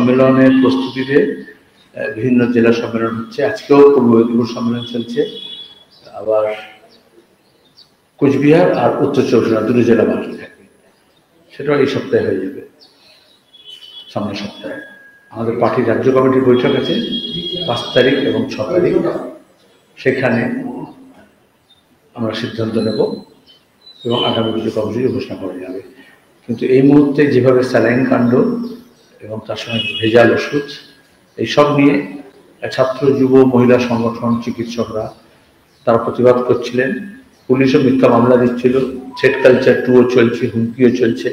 সম্মেলনের প্রস্তুতিতে বিভিন্ন জেলা সম্মেলন হচ্ছে। আজকেও পূর্ব মেদিনীপুর সম্মেলন চলছে, আবার কোচবিহার আর উত্তর চব্বিশ পরগনা দুটো জেলা বাকি থাকে, সেটাও এই সপ্তাহে হয়ে যাবে, সামনের সপ্তাহে। আমাদের পার্টির রাজ্য কমিটির বৈঠক আছে 5 তারিখ এবং 6 তারিখ, সেখানে আমরা সিদ্ধান্ত নেব এবং আগামী কিছু কর্মসূচি ঘোষণা করা যাবে। কিন্তু এই মুহূর্তে যেভাবে স্যালাইন কাণ্ড এবং তার সঙ্গে ভেজাল ওষুধ এইসব নিয়ে ছাত্র, যুব, মহিলা সংগঠন, চিকিৎসকরা তারা প্রতিবাদ করছিলেন। পুলিশও মিথ্যা মামলা দিচ্ছিল, থ্রেট কালচার 2ও চলছে, হুমকিও চলছে,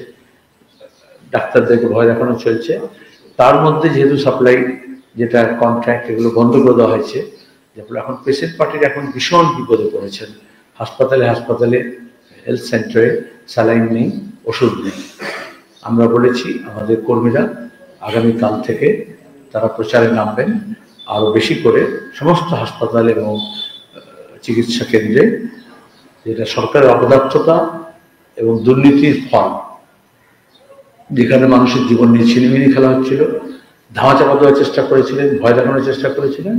ডাক্তারদেরকে ভয় দেখানো চলছে। তার মধ্যে যেহেতু সাপ্লাই যেটা কন্ট্রাক্ট এগুলো বন্ধ করে দেওয়া হয়েছে, যার ফলে এখন পেশেন্ট পার্টির এখন ভীষণ বিপদে পড়েছেন। হাসপাতালে হেলথ সেন্টারে স্যালাইন নেই, ওষুধ নেই। আমরা বলেছি আমাদের কর্মীরা আগামীকাল থেকে তারা প্রচারে নামবেন, আরও বেশি করে সমস্ত হাসপাতাল এবং চিকিৎসা কেন্দ্রে, যেটা সরকারের অপদার্থতা এবং দুর্নীতির ফল, যেখানে মানুষের জীবন নিয়ে ছিনিমিনি খেলা হচ্ছিল, ধামাচাপা দেওয়ার চেষ্টা করেছিলেন, ভয় দেখানোর চেষ্টা করেছিলেন।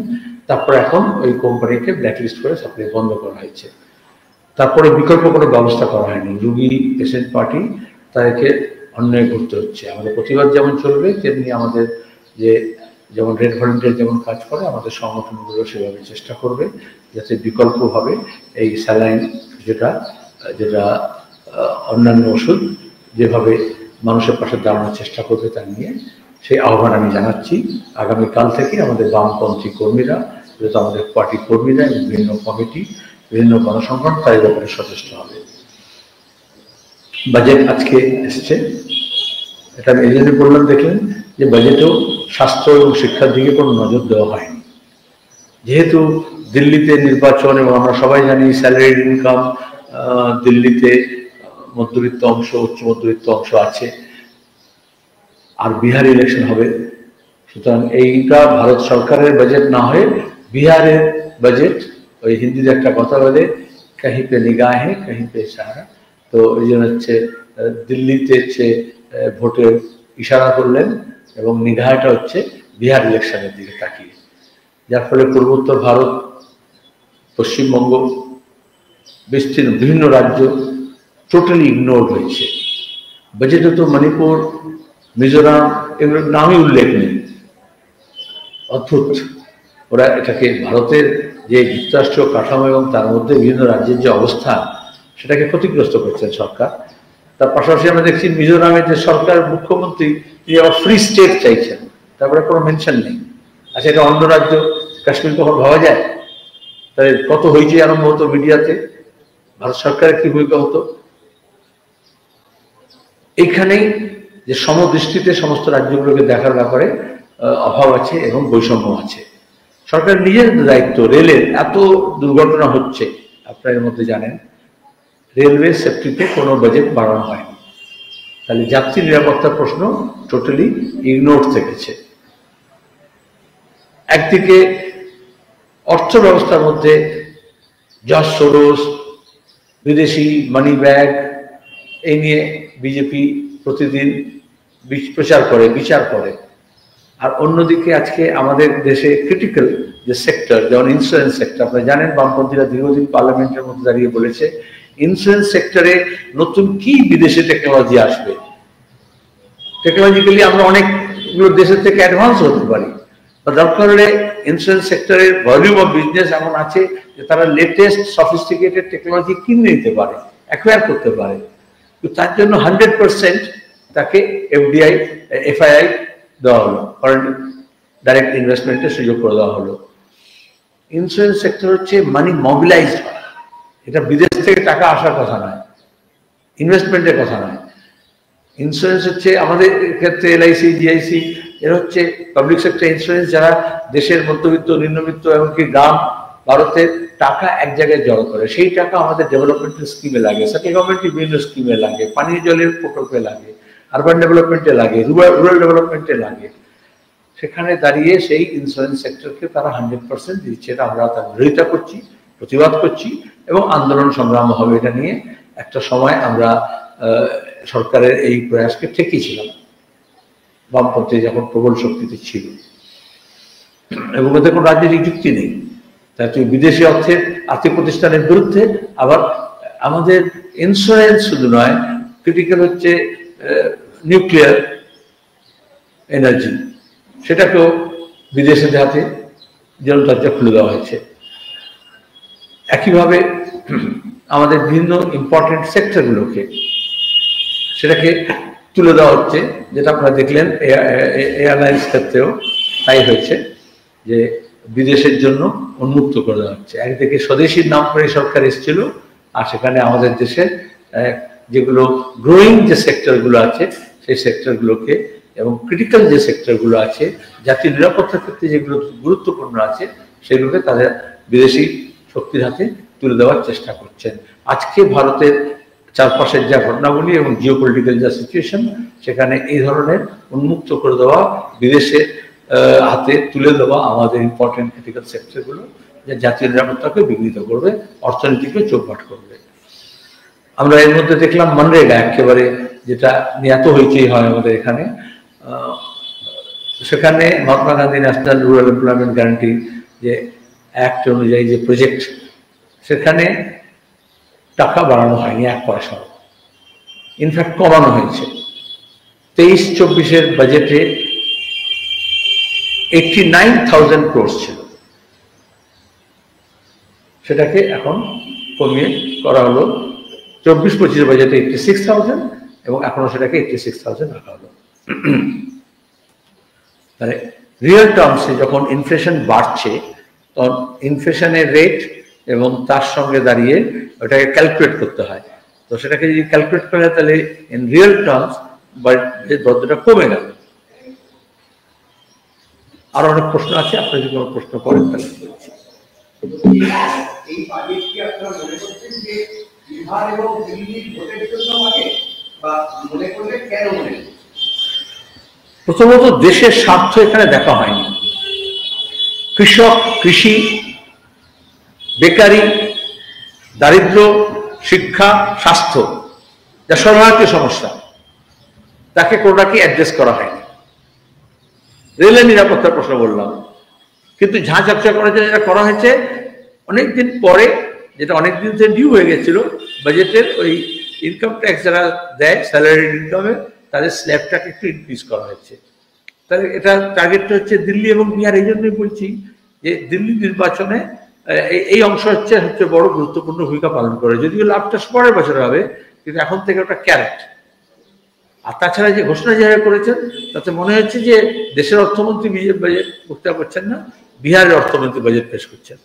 তারপরে এখন ওই কোম্পানিকে ব্ল্যাকলিস্ট করে সাপ্লাই বন্ধ করা হয়েছে। তারপরে বিকল্প কোনো ব্যবস্থা করা হয়নি। রুগী, পেশেন্ট পার্টি তাদেরকে অন্যায় করতে হচ্ছে। আমাদের প্রতিবাদ যেমন চলবে, তেমনি আমাদের যেমন রেড ভলেন্টিয়ার যেমন কাজ করে, আমাদের সংগঠনগুলো সেভাবে চেষ্টা করবে যাতে বিকল্পভাবে এই স্যালাইন যেটা অন্যান্য ওষুধ যেভাবে মানুষের পাশে দাঁড়ানোর চেষ্টা করবে তা নিয়ে সেই আহ্বান আমি জানাচ্ছি। আগামীকাল থেকে আমাদের বামপন্থী কর্মীরা, যেহেতু আমাদের পার্টি কর্মীরা, বিভিন্ন কমিটি, বিভিন্ন গণসংগঠন তার ব্যাপারে সচেষ্ট হবে। বাজেট আজকে এসছে, এটা আমি এই জন্য বললাম, দেখলেন যে বাজেটেও স্বাস্থ্য এবং শিক্ষার দিকে কোনো নজর দেওয়া হয়নি। যেহেতু দিল্লিতে নির্বাচন এবং আমরা সবাই জানি স্যালারিড ইনকাম, দিল্লিতে মধ্যবিত্ত অংশ, উচ্চ মধ্যবিত্ত অংশ আছে, আর বিহার ইলেকশন হবে। সুতরাং এইটা ভারত সরকারের বাজেট না হয়ে বিহারের বাজেট, ওই হিন্দিতে একটা কথা বলে কাহি পে নিগাহ হে কাহি পে ইশারা, তো ওই জন্য হচ্ছে দিল্লিতে হচ্ছে ভোটের ইশারা করলেন এবং নিগাহটা হচ্ছে বিহার ইলেকশনের দিকে তাকিয়ে, যার ফলে পূর্বোত্তর ভারত, পশ্চিমবঙ্গ, বিস্তীর্ণ বিভিন্ন রাজ্য টোটালি ইগনোর হয়েছে। বাজেটে তো মণিপুর, মিজোরাম এগুলোর নামই উল্লেখ নেই। অদ্ভুত, ওরা এটাকে ভারতের যে যুক্তরাষ্ট্রীয় কাঠামো এবং তার মধ্যে বিভিন্ন রাজ্যের যে অবস্থা, সেটাকে ক্ষতিগ্রস্ত করছেন সরকার। তার পাশাপাশি আমরা দেখছি মিজোরামের যে সরকার, মুখ্যমন্ত্রী, তিনি আবার ফ্রি স্টেট চাইছেন, তারপরে কোনো মেনশন নেই। আচ্ছা, এটা অন্য রাজ্য, কাশ্মীর কখন ভাবা যায়? তাহলে কত হয়েছে আরম্ভ হতো মিডিয়াতে, ভারত সরকারের কি ভূমিকা হতো? এইখানেই যে সমদৃষ্টিতে সমস্ত রাজ্যগুলোকে দেখার ব্যাপারে অভাব আছে এবং বৈষম্য আছে। সরকার নিজের দায়িত্ব, রেলের এত দুর্ঘটনা হচ্ছে, আপনার এর মধ্যে জানেন রেলওয়ে সেফটিতে কোনো বাজেট বাড়ানো হয়নি। তাহলে যাত্রী নিরাপত্তার প্রশ্ন টোটালি ইগনোর থেকেছে। একদিকে অর্থ ব্যবস্থার মধ্যে জর্জ সোরোস, বিদেশি মানি ব্যাগ, এই নিয়ে বিজেপি প্রতিদিন প্রচার করে, বিচার করে। আর অন্যদিকে আজকে আমাদের দেশে ক্রিটিক্যাল যে সেক্টর, যেমন ইন্স্যুরেন্স সেক্টর, আপনারা জানেন বামপন্থীরা দীর্ঘদিন পার্লামেন্টের মধ্যে দাঁড়িয়ে বলেছে ইন্স্যুরেন্স সেক্টরে নতুন কি বিদেশি টেকনোলজি আসবে। টেকনোলজিক্যালি আমরা অনেকগুলো দেশের থেকে অ্যাডভান্স হতে পারি, বা দরকার হলে ইন্স্যুরেন্স সেক্টরের ভলিউম অফ বিজনেস এমন আছে যে তারা লেটেস্ট সফিস্টিকেটেড টেকনোলজি কিনে নিতে পারে, অ্যাকোয়ার করতে পারে। তো তার জন্য 100% তাকে এফডিআই, এফআইআই দেওয়া হলো, ফরেন ডাইরেক্ট ইনভেস্টমেন্টের সুযোগ করে দেওয়া হলো। ইন্স্যুরেন্স সেক্টর হচ্ছে মানি মোবিলাইজড হয়, এটা বিদেশ থেকে টাকা আসার কথা নয়, ইনভেস্টমেন্টের কথা নয়। ইন্স্যুরেন্স হচ্ছে আমাদের ক্ষেত্রে এলআইসি, জিআইসি, এর হচ্ছে পাবলিক সেক্টর ইন্স্যুরেন্স, যারা দেশের মধ্যবিত্ত, নিম্নবিত্ত, এমনকি গ্রাম ভারতের টাকা এক জায়গায় জড়ো করে। সেই টাকা আমাদের ডেভেলপমেন্টের স্কিমে লাগে, সেন্ট্রাল গভর্নমেন্টের বিভিন্ন স্কিমে লাগে, পানীয় জলের প্রকল্পে লাগে, আরবান ডেভেলপমেন্টে লাগে, রুরাল ডেভেলপমেন্টে লাগে। সেখানে দাঁড়িয়ে সেই ইন্স্যুরেন্স সেক্টরকে তারা 100% দিচ্ছে। এটা আমরা তার বিরোধিতা করছি, প্রতিবাদ করছি এবং আন্দোলন সংগ্রাম হবে এটা নিয়ে। একটা সময় আমরা সরকারের এই প্রয়াসকে ঠেকিয়েছিলাম, বামপন্থী যখন প্রবল শক্তিতে ছিল, এবং ওদের কোনো রাজনৈতিক যুক্তি নেই। তাই তুমি বিদেশি অর্থের আর্থিক প্রতিষ্ঠানের বিরুদ্ধে, আবার আমাদের ইন্স্যুরেন্স শুধু নয়, ক্রিটিক্যাল হচ্ছে নিউক্লিয়ার এনার্জি, সেটাকেও বিদেশের হাতে যেমন দরজা খুলে দেওয়া হয়েছে। একইভাবে আমাদের বিভিন্ন ইম্পর্টেন্ট সেক্টরগুলোকে সেটাকে তুলে দেওয়া হচ্ছে, যেটা আপনারা দেখলেন এয়ারলাইন্স ক্ষেত্রেও তাই হয়েছে, যে বিদেশের জন্য উন্মুক্ত করে দেওয়া হচ্ছে। একদিকে স্বদেশীর নাম করে সরকার এসেছিল, আর সেখানে আমাদের দেশের যেগুলো গ্রোয়িং যে সেক্টরগুলো আছে সেই সেক্টরগুলোকে, এবং ক্রিটিক্যাল যে সেক্টরগুলো আছে, জাতীয় নিরাপত্তার ক্ষেত্রে যেগুলো গুরুত্বপূর্ণ আছে, সেগুলোকে তাদের বিদেশি শক্তির হাতে তুলে দেওয়ার চেষ্টা করছেন। আজকে ভারতের চারপাশের যা ঘটনাবলী এবং জিওপলিটিক্যাল যা সিচুয়েশন, সেখানে এই ধরনের উন্মুক্ত করে দেওয়া, বিদেশের হাতে তুলে দেওয়া আমাদের ইম্পর্টেন্ট ক্রিটিক্যাল সেক্টরগুলো, যা জাতীয় নিরাপত্তাকে বিঘ্নিত করবে, অর্থনীতিকে চৌপাট করবে। আমরা এর মধ্যে দেখলাম মনরেগা, একেবারে যেটা নিয়ে এত হইচই হয় আমাদের এখানে, সেখানে Mahatma Gandhi national rural employment guarantee যে অ্যাক্ট অনুযায়ী যে প্রজেক্ট, সেখানে টাকা বাড়ানো হয়নি, 1 পয়সাও, ইনফ্যাক্ট কমানো হয়েছে। 23-24 বাজেটে 89,000 crore ছিল, সেটাকে এখন কমিয়ে করা হলো 24-25 বাজেটে 86,000, এবং এখনো সেটাকে 86,000 রাখা হলো। মানে রিয়েল টার্মসে যখন ইনফ্লেশন বাড়ছে, তখন ইনফ্লেশনের রেট এবং তার সঙ্গে দাঁড়িয়ে ওটাকে ক্যালকুলেট করতে হয়। তো সেটাকে যদি ক্যালকুলেট করা হয়, তাহলে ইন রিয়েল টার্মস বদ্ধটা কমে গেল। আর অনেক প্রশ্ন আছে, আপনি যদি কোনো প্রশ্ন করেন তাহলে বলছি। প্রথমত দেশের স্বার্থ এখানে দেখা হয়নি। কৃষক, কৃষি, বেকারি, দারিদ্র, শিক্ষা, স্বাস্থ্য, যা সর্বভারতীয় সমস্যা, তাকে কোনোটাকে অ্যাড্রেস করা হয়নি। রেলের নিরাপত্তার প্রশ্ন বললাম, কিন্তু ঝাঁ ঝাপসা করার জন্য যেটা করা হয়েছে অনেকদিন পরে, যেটা অনেকদিন থেকে ডিউ হয়ে গেছিল বাজেটের, ওই ইনকাম ট্যাক্স যারা দেয় স্যালারি ইনকামে, তাদের স্ল্যাবটাকে একটু ইনক্রিজ করা হয়েছে। তাহলে এটা টার্গেটটা হচ্ছে দিল্লি এবং বিহার। এই জন্যই বলছি যে দিল্লি নির্বাচনে এই অংশ হচ্ছে বড় গুরুত্বপূর্ণ ভূমিকা পালন করে, যদিও লাভটা পরের বছর হবে, কিন্তু এখন থেকে ওটা ক্যারেট। আর তাছাড়া যে ঘোষণা যারা করেছেন, তাতে মনে হচ্ছে যে দেশের অর্থমন্ত্রী বাজেট বক্তৃতা করছেন না, বিহারের অর্থমন্ত্রী বাজেট পেশ করছেন।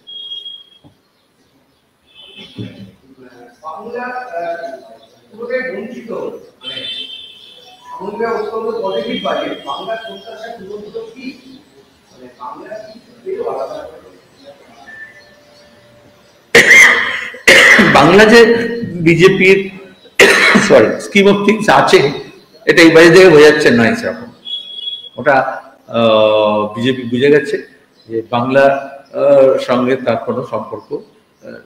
বাংলা যে বিজেপির স্কিম অফ থিংস আছে, এটা এই বাইরে থেকে বোঝাচ্ছেন না সেরকম। ওটা বিজেপি বুঝে গেছে যে বাংলার সঙ্গে তার কোনো সম্পর্ক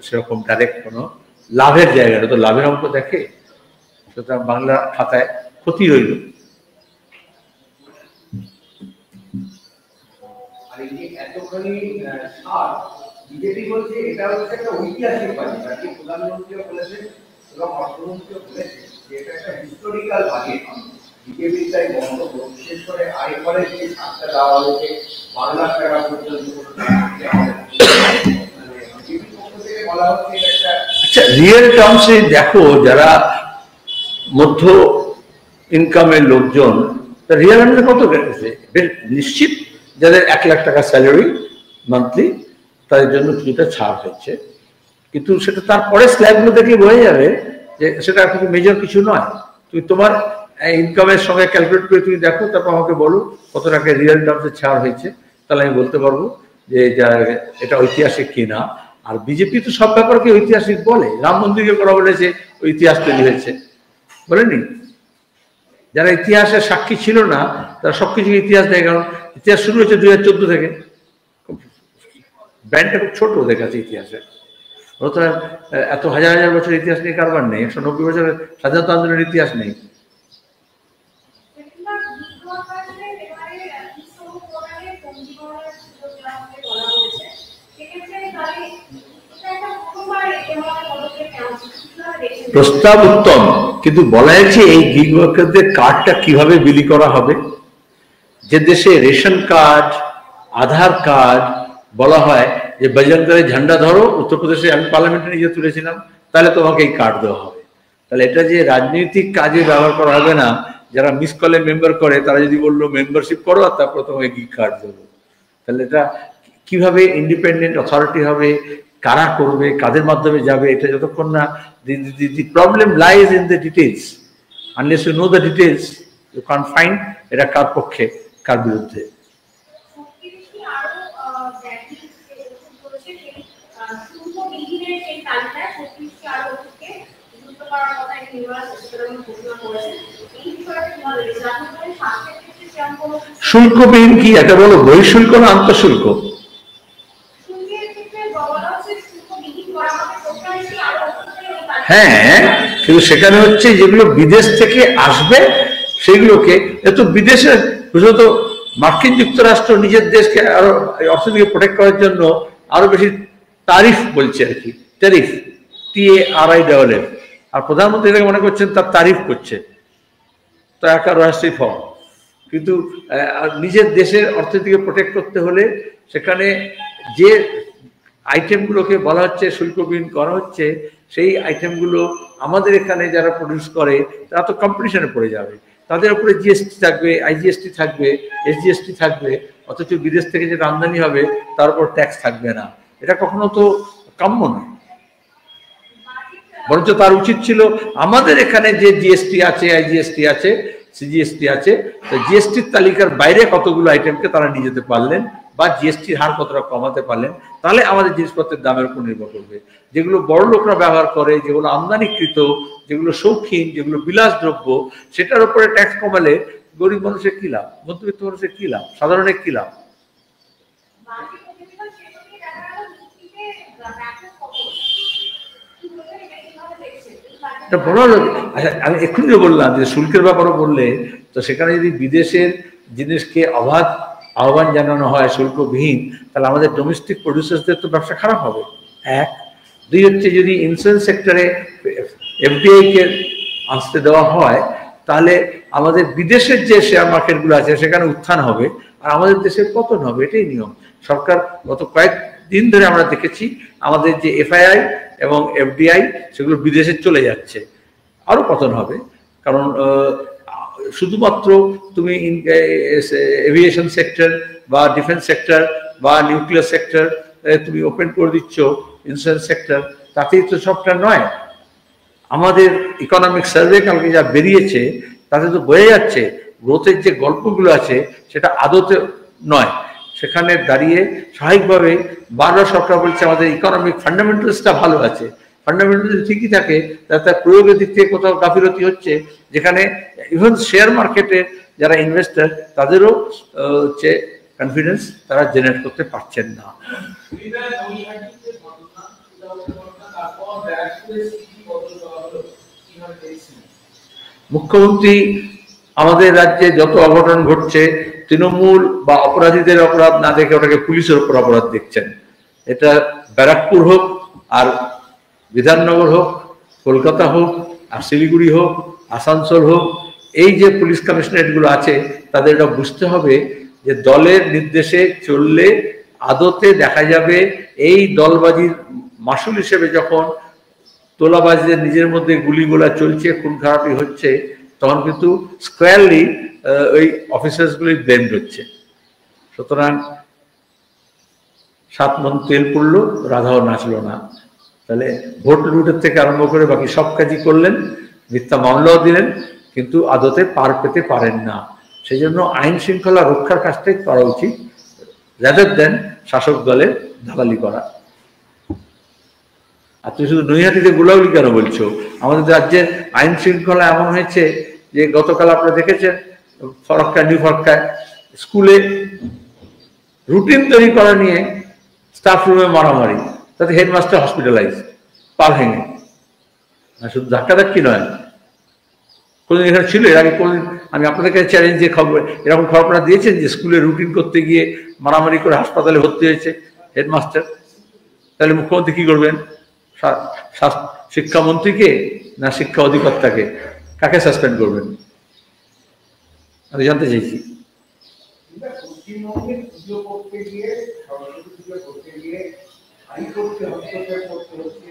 সেরকম ডাইরেক্ট কোনো লাভের জায়গাটা, তো লাভের অঙ্ক দেখে, সুতরাং বাংলা খাতায় ক্ষতি রইল। বিজেপি বলছে এটা হচ্ছে একটা ঐতিহাসিক বাজেট, আর কি প্রধানমন্ত্রীও বলেছেন এবং অর্থমন্ত্রীও বলেছেন যে এটা একটা হিস্টোরিক্যাল বাজেট। বিজেপির তাই বক্তব্য, বিশেষ করে আয়করের যে ছাড়টা দেওয়া হয়েছে 12 লাখ টাকা পর্যন্ত, বলা হচ্ছে একটা। আচ্ছা, রিয়েল টার্মসে দেখো, যারা মধ্য ইনকামের লোকজন, রিয়েল টার্মসে কত গেছে নিশ্চিত, যাদের 1 লাখ টাকা স্যালারি মান্থলি, তাদের জন্য কিছুটা ছাড় হচ্ছে, কিন্তু সেটা তারপরে স্ল্যাবগুলো দেখে বোঝা যাবে যে সেটা কিছু মেজর কিছু নয়। তুমি তোমার ইনকামের সঙ্গে ক্যালকুলেট করে তুমি দেখো, তারপর আমাকে বলো কত টাকা রিয়েল টার্মসে ছাড় হয়েছে, তাহলে আমি বলতে পারবো যে এটা ঐতিহাসিক কিনা। আর বিজেপি তো সব ব্যাপারকে ঐতিহাসিক বলে। রাম মন্দিরকে করা বলেছে ইতিহাস তৈরি হয়েছে, বলেনি? যারা ইতিহাসের সাক্ষী ছিল না, তারা সবকিছু ইতিহাস নেই, কারণ ইতিহাস শুরু হয়েছে 2014 থেকে। ব্যান্ডটা খুব ছোট ওদের কাছে ইতিহাসের। ওরা তো এত হাজার হাজার বছর ইতিহাস নিয়ে কারবার নেই, 190 বছরের স্বাধীনতা আন্দোলনের ইতিহাস নেই। প্রস্তাব উত্তম, কিন্তু বলা হয়েছে এই গিগ ওয়ার্কারদের কার্ডটা কিভাবে বিলি করা হবে। যে দেশে রেশন কার্ড, আধার কার্ড বলা হয় যে বজরংদলের ঝান্ডা ধরো, উত্তরপ্রদেশে আমি পার্লামেন্টে নিজে তুলেছিলাম, তাহলে তোমাকে এই কার্ড দেওয়া হবে। তাহলে এটা যে রাজনৈতিক কাজে ব্যবহার করা হবে না, যারা মিস কলে মেম্বার করে তারা যদি বললো মেম্বারশিপ করো আর তারপর তোমাকে গিগ কার্ড দেবো, তাহলে এটা কিভাবে ইন্ডিপেন্ডেন্ট অথরিটি হবে, কারা করবে, কাদের মাধ্যমে যাবে, এটা যতক্ষণ না the problem lies in the details, unless you know the details you can find এটা কার পক্ষে কার বিরুদ্ধে। শুল্কবিহীন কি এটা বলো, বহিঃশুল্ক না আন্তঃশুল্ক? হ্যাঁ, কিন্তু সেখানে হচ্ছে যেগুলো বিদেশ থেকে আসবে সেগুলোকে, এত বিদেশের বিশেষত মার্কিন যুক্তরাষ্ট্র নিজের দেশকে আরো অর্থনীতিকে প্রোটেক্ট করার জন্য আরো বেশি তারিফ বলছে আর কি, ট্যারিফ, TARIF, আর প্রধানমন্ত্রী এটাকে মনে করছেন তার তারিফ করছে, তো একা রাষ্ট্রীয় ফর্ম। কিন্তু নিজের দেশের অর্থনীতিকে প্রোটেক্ট করতে হলে সেখানে যে আইটেমগুলোকে বলা হচ্ছে শুল্কবিহীন করা হচ্ছে, সেই আইটেমগুলো আমাদের এখানে যারা প্রডিউস করে তারা তো কম্পিটিশনে পড়ে যাবে, তাদের উপরে GST থাকবে, IGST থাকবে, SGST থাকবে, অথচ বিদেশ থেকে যেটা আমদানি হবে তার উপর ট্যাক্স থাকবে না। এটা কখনো তো কাম্য নয়, বরঞ্চ তার উচিত ছিল আমাদের এখানে যে GST আছে, IGST আছে, CGST আছে, তো GSTর তালিকার বাইরে কতগুলো আইটেমকে তারা নিয়ে যেতে পারলেন বা GSTর হার কতটা কমাতে পারলেন, তাহলে আমাদের জিনিসপত্রের দামের উপর নির্ভর করবে। যেগুলো বড় লোকরা ব্যবহার করে, যেগুলো আমদানিকৃত, যেগুলো শৌখিন, যেগুলো বিলাসদ্রব্য, সেটার উপরে ট্যাক্স কমালে গরিব মানুষের কি লাভ, মধ্যবিত্ত মানুষের কি লাভ, সাধারণের কি লাভ? আচ্ছা, আমি এক্ষুনি বললাম যে শুল্কের ব্যাপারও বললে, তো সেখানে যদি বিদেশের জিনিসকে আহ্বান জানানো হয় শুল্কবিহীন, তাহলে আমাদের ডোমেস্টিক প্রডিউসার্সদের তো ব্যবসা খারাপ হবে, এক। দুই হচ্ছে যদি ইন্স্যুরেন্স সেক্টরে FDI কে আসতে দেওয়া হয়, তাহলে আমাদের বিদেশের যে শেয়ার মার্কেটগুলো আছে সেখানে উত্থান হবে আর আমাদের দেশের পতন হবে, এটাই নিয়ম। সরকার গত কয়েকদিন ধরে আমরা দেখেছি আমাদের যে FII এবং FDI সেগুলো বিদেশে চলে যাচ্ছে, আরো পতন হবে। কারণ শুধুমাত্র তুমি এভিয়েশন সেক্টর বা ডিফেন্স সেক্টর বা নিউক্লিয়ার সেক্টর তুমি ওপেন করে দিচ্ছ, ইন্স্যুরেন্স সেক্টর, তাতেই তো সবটা নয়। আমাদের ইকোনমিক সার্ভে কালকে যা বেরিয়েছে তাতে তো বোঝা যাচ্ছে গ্রোথের যে গল্পগুলো আছে সেটা আদতে নয়। সেখানে দাঁড়িয়ে স্বাভাবিকভাবে বারবার সরকার বলছে আমাদের ইকোনমিক ফান্ডামেন্টালসটা ভালো আছে, ফান্ডামেন্টালস ঠিকই থাকে, তার প্রয়োগের দিক থেকে কোথাও গাফিলতি হচ্ছে, যেখানে ইভেন শেয়ার মার্কেটে যারা ইনভেস্টার তাদেরও হচ্ছে কনফিডেন্স তারা জেনারেট করতে পারছেন না। মুখ্যমন্ত্রী আমাদের রাজ্যে যত অঘটন ঘটছে তৃণমূল বা অপরাধীদের অপরাধ না দেখে ওটাকে পুলিশের উপর অপরাধ দেখছেন। এটা ব্যারাকপুর হোক আর বিধাননগর হোক, কলকাতা হোক আর শিলিগুড়ি হোক, আসানসোল হোক, এই যে পুলিশ কমিশনারেটগুলো আছে তাদের এটা বুঝতে হবে যে দলের নির্দেশে চললে আদতে দেখা যাবে এই দলবাজির মাসুল হিসেবে যখন তোলাবাজদের নিজের মধ্যে গুলিগোলা চলছে, খুন খারাপি হচ্ছে, তখন কিন্তু স্কোয়ারলি ওই অফিসার্সগুলি ব্লেমড হচ্ছে। সুতরাং 7 মণ তেল পড়লো, রাধাও নাচলো না। তাহলে ভোট লুটের থেকে আরম্ভ করে বাকি সব কাজই করলেন, মিথ্যা মামলাও দিলেন, কিন্তু আদতে পার পেতে পারেন না। সেই জন্য আইন শৃঙ্খলা রক্ষার কাজটাই করা উচিত, রাদার দেন শাসক দলের দালালি করা। আর তুমি শুধু নৈহাটিতে গোলাগুলি কেন বলছো? আমাদের রাজ্যের আইন শৃঙ্খলা এমন হয়েছে যে গতকাল আপনারা দেখেছেন ফরাক্কা, নিউ ফরাক্কায় স্কুলে রুটিন তৈরি করা নিয়ে স্টাফ রুমে মারামারি, তাতে হেডমাস্টার হসপিটালাইজ, পা ভেঙে। শুধু ধাক্কাধাক্কি নয়, কোনদিন এখানে ছিল এর আগে? কোনদিন আমি আপনাদের কাছে চ্যালেঞ্জ দিয়ে খবর, এরকম খবর আপনারা দিয়েছেন যে স্কুলে রুটিন করতে গিয়ে মারামারি করে হাসপাতালে ভর্তি হয়েছে হেডমাস্টার? তাহলে মুখ্যমন্ত্রী কি করবেন? শিক্ষামন্ত্রীকে না শিক্ষা অধিকর্তাকে? কাকে সাসপেন্ড করবেন আমি জানতে চাইছি। পশ্চিমবঙ্গে পুজো করতে গিয়ে, সরস্বতী পুজো করতে গিয়ে হাইকোর্টকে হস্তক্ষেপ করতে হচ্ছে,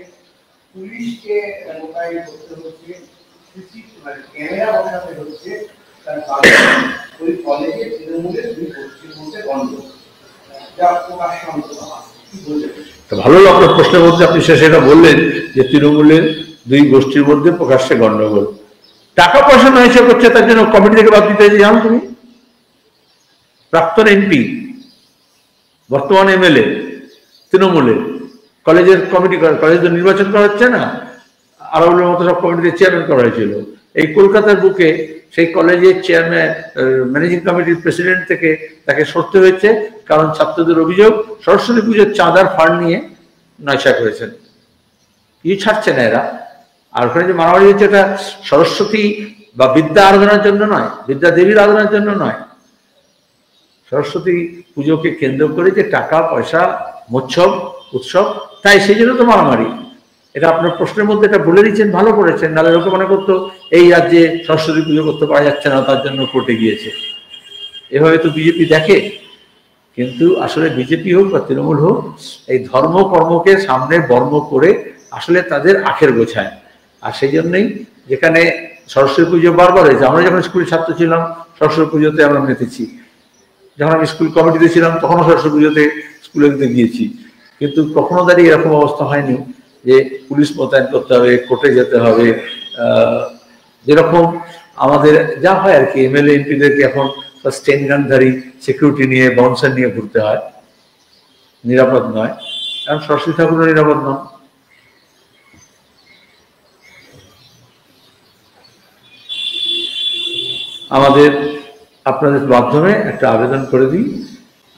পুলিশকে মোতায়েন করতে হচ্ছে, ক্যামেরা বসাতে হচ্ছে, তার কারণে ওই কলেজে তৃণমূলের দুই গোষ্ঠীর মধ্যে গণ্ডগোল, যা প্রকাশ্য কি বলবেন? ভালো আপনার প্রশ্নের মধ্যে আপনি শেষে এটা বললেন যে তৃণমূলের দুই গোষ্ঠীর মধ্যে প্রকাশ্যে গণ্ডগোল। টাকা পয়সা নয় হিসেবে করছে, তার জন্য কমিটি থেকে বাদ দিতে জানো তুমি? প্রাক্তন এমপি, বর্তমান এমএলএ, তৃণমূলের কলেজের কমিটি, কলেজ তো নির্বাচন করা হচ্ছে না, আরবের মতো সব কমিটিতে চেয়ারম্যান করা হয়েছিল। এই কলকাতার বুকে সেই কলেজের চেয়ারম্যান, ম্যানেজিং কমিটির প্রেসিডেন্ট থেকে তাকে সরতে হয়েছে, কারণ ছাত্রদের অভিযোগ সরস্বতী পুজোর চাঁদার ফান্ড নিয়ে নয়সা করেছেন। কিছু ছাড়ছে না এরা। আর ওখানে যে মারামারি হচ্ছে, এটা সরস্বতী বা বিদ্যা আরাধনার জন্য নয়, বিদ্যা দেবীর আরাধনার জন্য নয়, সরস্বতী পুজোকে কেন্দ্র করে যে টাকা পয়সা মোৎসব উৎসব, তাই সেই জন্য তো মারামারি। এটা আপনার প্রশ্নের মধ্যে এটা বলে দিচ্ছেন, ভালো করেছেন। নাহলে লোকে মনে করতো এই রাজ্যে সরস্বতী পুজো করতে পারা যাচ্ছে না, তার জন্য কোর্টে গিয়েছে। এভাবে তো বিজেপি দেখে। কিন্তু আসলে বিজেপি হোক বা তৃণমূল হোক, এই ধর্ম কর্মকে সামনে বর্ম করে আসলে তাদের আখের গোছায়। আর সেই জন্যই যেখানে সরস্বতী পুজো বারবার হয়েছে, আমরা যখন স্কুলের ছাত্র ছিলাম সরস্বতী পুজোতে আমরা মেতেছি, যখন আমি স্কুল কমিটিতে ছিলাম তখনও সরস্বতী পুজোতে স্কুলে গিয়েছি। কিন্তু কখনো দাঁড়িয়ে এরকম অবস্থা হয়নি যে পুলিশ মোতায়েন করতে হবে, কোর্টে যেতে হবে। যেরকম আমাদের যা হয় আর কি, এমএলএ এমপিদেরকে এখন স্টেন গানধারী সিকিউরিটি নিয়ে, বাউন্সার নিয়ে ঘুরতে হয়, নিরাপদ নয়। কারণ সরস্বতী ঠাকুরও নিরাপদ নন। আমাদের আপনাদের মাধ্যমে একটা আবেদন করে দিই,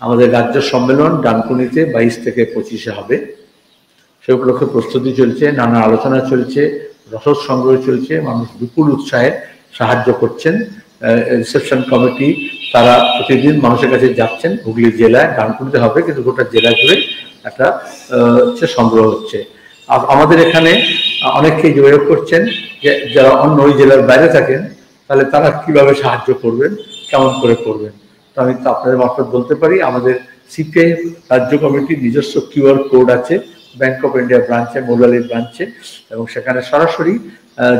আমাদের রাজ্য সম্মেলন ডানকুনিতে 22 থেকে 25 হবে। সে উপলক্ষে প্রস্তুতি চলছে, নানা আলোচনা চলছে, রসদ সংগ্রহ চলছে, মানুষ বিপুল উৎসাহে সাহায্য করছেন। রিসেপশন কমিটি তারা প্রতিদিন মানুষের কাছে যাচ্ছেন। হুগলি জেলায় ডানকুনিতে হবে, কিন্তু গোটা জেলা জুড়ে একটা সংগ্রহ হচ্ছে। আমাদের এখানে অনেকেই যোগাযোগ করছেন যে যারা অন্য ওই জেলার বাইরে থাকেন, তাহলে তারা কিভাবে সাহায্য করবেন, কেমন করে করবেন। তো আমি তো আপনাদের মারফত বলতে পারি, আমাদের সিপিআই রাজ্য কমিটির নিজস্ব কিউআর কোড আছে ব্যাংক অফ ইন্ডিয়া ব্রাঞ্চে, মৌলালির ব্রাঞ্চে, এবং সেখানে সরাসরি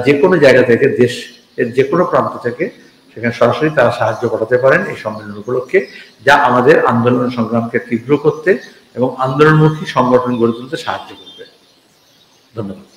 যে কোনো জায়গা থেকে, দেশের যে কোনো প্রান্ত থেকে সেখানে সরাসরি তারা সাহায্য পাঠাতে পারেন এই সম্মেলন উপলক্ষে, যা আমাদের আন্দোলন সংগ্রামকে তীব্র করতে এবং আন্দোলনমুখী সংগঠন গড়ে তুলতে সাহায্য করবে। ধন্যবাদ।